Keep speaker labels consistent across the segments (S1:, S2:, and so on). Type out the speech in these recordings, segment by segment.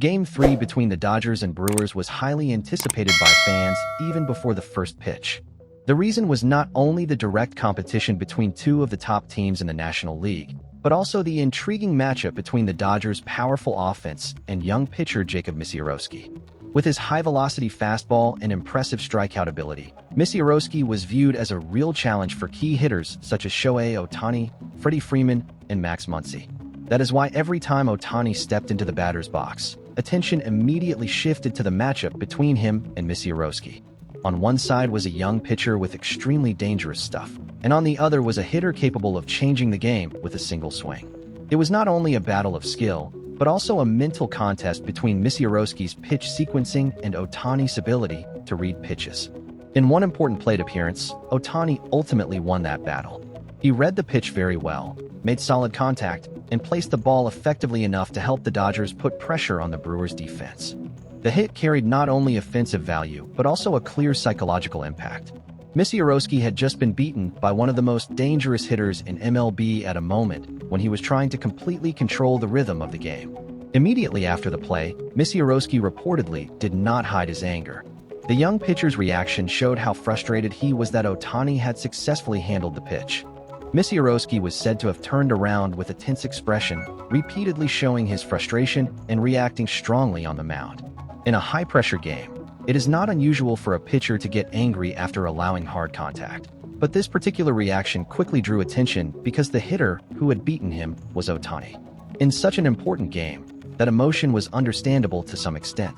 S1: Game 3 between the Dodgers and Brewers was highly anticipated by fans even before the first pitch. The reason was not only the direct competition between two of the top teams in the National League, but also the intriguing matchup between the Dodgers' powerful offense and young pitcher Jacob Misiorowski. With his high-velocity fastball and impressive strikeout ability, Misiorowski was viewed as a real challenge for key hitters such as Shohei Ohtani, Freddie Freeman, and Max Muncy. That is why every time Ohtani stepped into the batter's box, attention immediately shifted to the matchup between him and Misiorowski. On one side was a young pitcher with extremely dangerous stuff, and on the other was a hitter capable of changing the game with a single swing. It was not only a battle of skill, but also a mental contest between Misiorowski's pitch sequencing and Ohtani's ability to read pitches. In one important plate appearance, Ohtani ultimately won that battle. He read the pitch very well, made solid contact, and placed the ball effectively enough to help the Dodgers put pressure on the Brewers' defense. The hit carried not only offensive value, but also a clear psychological impact. Misiorowski had just been beaten by one of the most dangerous hitters in MLB at a moment when he was trying to completely control the rhythm of the game. Immediately after the play, Misiorowski reportedly did not hide his anger. The young pitcher's reaction showed how frustrated he was that Ohtani had successfully handled the pitch. Misiorowski was said to have turned around with a tense expression, repeatedly showing his frustration and reacting strongly on the mound. In a high-pressure game, it is not unusual for a pitcher to get angry after allowing hard contact. But this particular reaction quickly drew attention because the hitter who had beaten him was Ohtani. In such an important game, that emotion was understandable to some extent.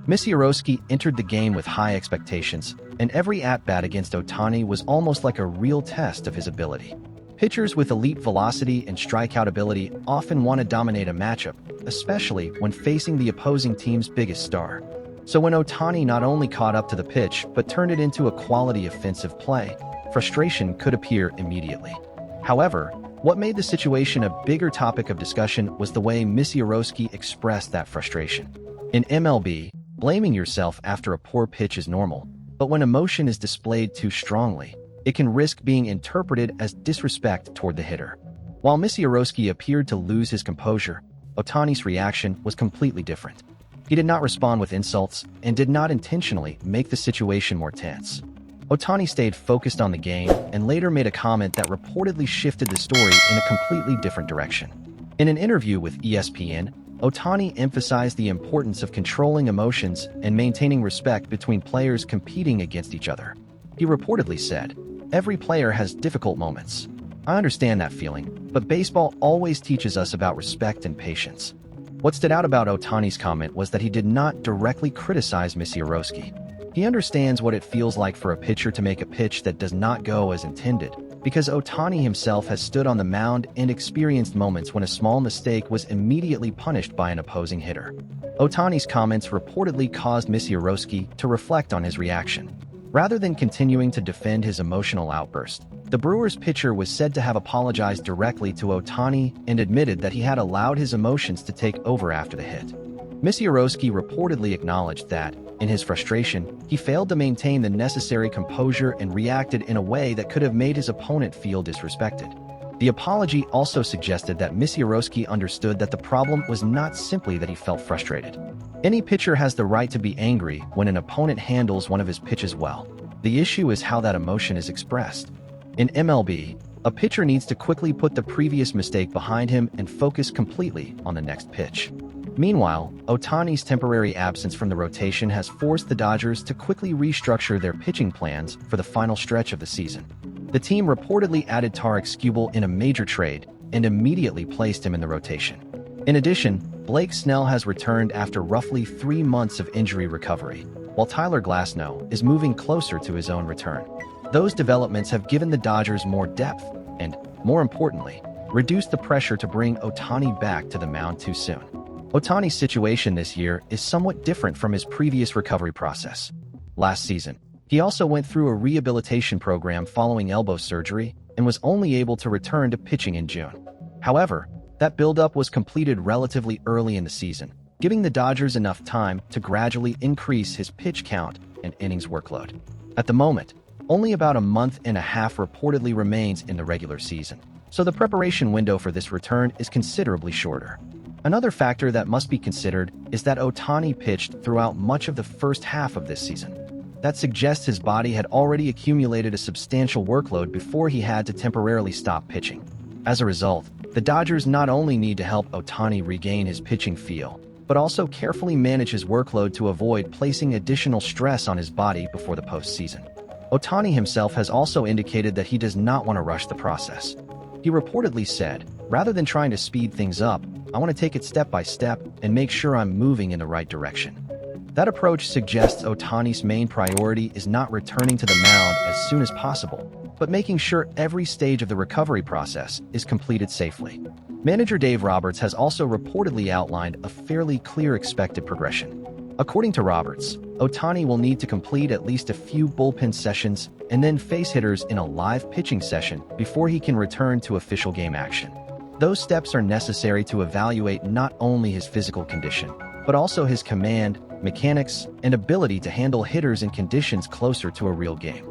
S1: Misiorowski entered the game with high expectations, and every at-bat against Ohtani was almost like a real test of his ability. Pitchers with elite velocity and strikeout ability often want to dominate a matchup, especially when facing the opposing team's biggest star. So when Ohtani not only caught up to the pitch but turned it into a quality offensive play, frustration could appear immediately. However, what made the situation a bigger topic of discussion was the way Misiorowski expressed that frustration. In MLB, blaming yourself after a poor pitch is normal, but when emotion is displayed too strongly, it can risk being interpreted as disrespect toward the hitter. While Misiorowski appeared to lose his composure, Ohtani's reaction was completely different. He did not respond with insults and did not intentionally make the situation more tense. Ohtani stayed focused on the game and later made a comment that reportedly shifted the story in a completely different direction. In an interview with ESPN, Ohtani emphasized the importance of controlling emotions and maintaining respect between players competing against each other. He reportedly said, "Every player has difficult moments. I understand that feeling, but baseball always teaches us about respect and patience." What stood out about Ohtani's comment was that he did not directly criticize Misiorowski. He understands what it feels like for a pitcher to make a pitch that does not go as intended, because Ohtani himself has stood on the mound and experienced moments when a small mistake was immediately punished by an opposing hitter. Ohtani's comments reportedly caused Misiorowski to reflect on his reaction. Rather than continuing to defend his emotional outburst, the Brewers pitcher was said to have apologized directly to Ohtani and admitted that he had allowed his emotions to take over after the hit. Misiorowski reportedly acknowledged that, in his frustration, he failed to maintain the necessary composure and reacted in a way that could have made his opponent feel disrespected. The apology also suggested that Misiorowski understood that the problem was not simply that he felt frustrated. Any pitcher has the right to be angry when an opponent handles one of his pitches well. The issue is how that emotion is expressed. In MLB, a pitcher needs to quickly put the previous mistake behind him and focus completely on the next pitch. Meanwhile, Ohtani's temporary absence from the rotation has forced the Dodgers to quickly restructure their pitching plans for the final stretch of the season. The team reportedly added Tarik Skubal in a major trade and immediately placed him in the rotation. In addition, Blake Snell has returned after roughly 3 months of injury recovery, while Tyler Glasnow is moving closer to his own return. Those developments have given the Dodgers more depth and, more importantly, reduced the pressure to bring Ohtani back to the mound too soon. Ohtani's situation this year is somewhat different from his previous recovery process. Last season, he also went through a rehabilitation program following elbow surgery and was only able to return to pitching in June. However, that buildup was completed relatively early in the season, giving the Dodgers enough time to gradually increase his pitch count and innings workload. At the moment, only about a month and a half reportedly remains in the regular season, so the preparation window for this return is considerably shorter. Another factor that must be considered is that Ohtani pitched throughout much of the first half of this season. That suggests his body had already accumulated a substantial workload before he had to temporarily stop pitching. As a result, the Dodgers not only need to help Ohtani regain his pitching feel, but also carefully manage his workload to avoid placing additional stress on his body before the postseason. Ohtani himself has also indicated that he does not want to rush the process. He reportedly said, "Rather than trying to speed things up, I want to take it step by step and make sure I'm moving in the right direction." That approach suggests Ohtani's main priority is not returning to the mound as soon as possible, but making sure every stage of the recovery process is completed safely. Manager Dave Roberts has also reportedly outlined a fairly clear expected progression. According to Roberts, Ohtani will need to complete at least a few bullpen sessions and then face hitters in a live pitching session before he can return to official game action. Those steps are necessary to evaluate not only his physical condition, but also his command, mechanics, and ability to handle hitters in conditions closer to a real game.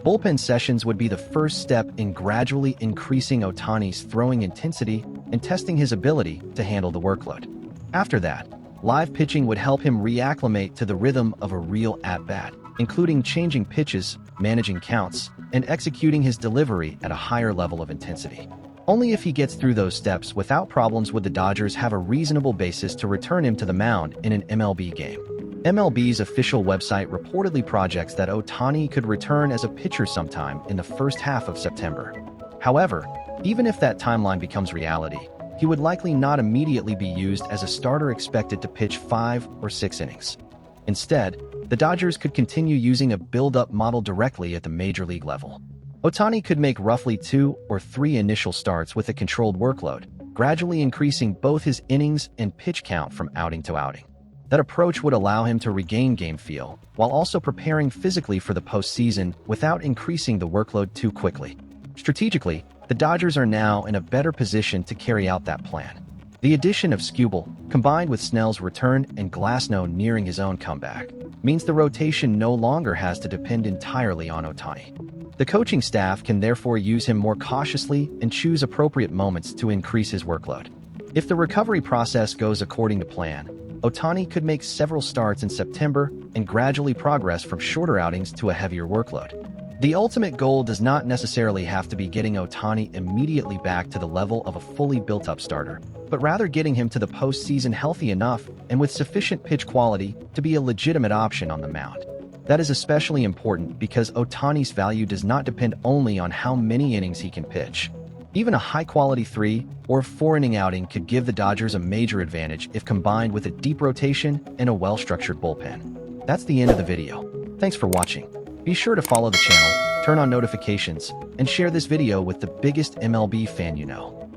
S1: Bullpen sessions would be the first step in gradually increasing Ohtani's throwing intensity and testing his ability to handle the workload. After that, live pitching would help him reacclimate to the rhythm of a real at-bat, including changing pitches, managing counts, and executing his delivery at a higher level of intensity. Only if he gets through those steps without problems would the Dodgers have a reasonable basis to return him to the mound in an MLB game. MLB's official website reportedly projects that Ohtani could return as a pitcher sometime in the first half of September. However, even if that timeline becomes reality, he would likely not immediately be used as a starter expected to pitch 5 or 6 innings. Instead, the Dodgers could continue using a build-up model directly at the major league level. Ohtani could make roughly 2 or 3 initial starts with a controlled workload, gradually increasing both his innings and pitch count from outing to outing. That approach would allow him to regain game feel, while also preparing physically for the postseason without increasing the workload too quickly. Strategically, the Dodgers are now in a better position to carry out that plan. The addition of Skubal, combined with Snell's return and Glasnow nearing his own comeback, means the rotation no longer has to depend entirely on Ohtani. The coaching staff can therefore use him more cautiously and choose appropriate moments to increase his workload. If the recovery process goes according to plan, Ohtani could make several starts in September and gradually progress from shorter outings to a heavier workload. The ultimate goal does not necessarily have to be getting Ohtani immediately back to the level of a fully built-up starter, but rather getting him to the postseason healthy enough and with sufficient pitch quality to be a legitimate option on the mound. That is especially important because Ohtani's value does not depend only on how many innings he can pitch. Even a high-quality 3 or 4-inning outing could give the Dodgers a major advantage if combined with a deep rotation and a well-structured bullpen. That's the end of the video. Thanks for watching. Be sure to follow the channel, turn on notifications, and share this video with the biggest MLB fan you know.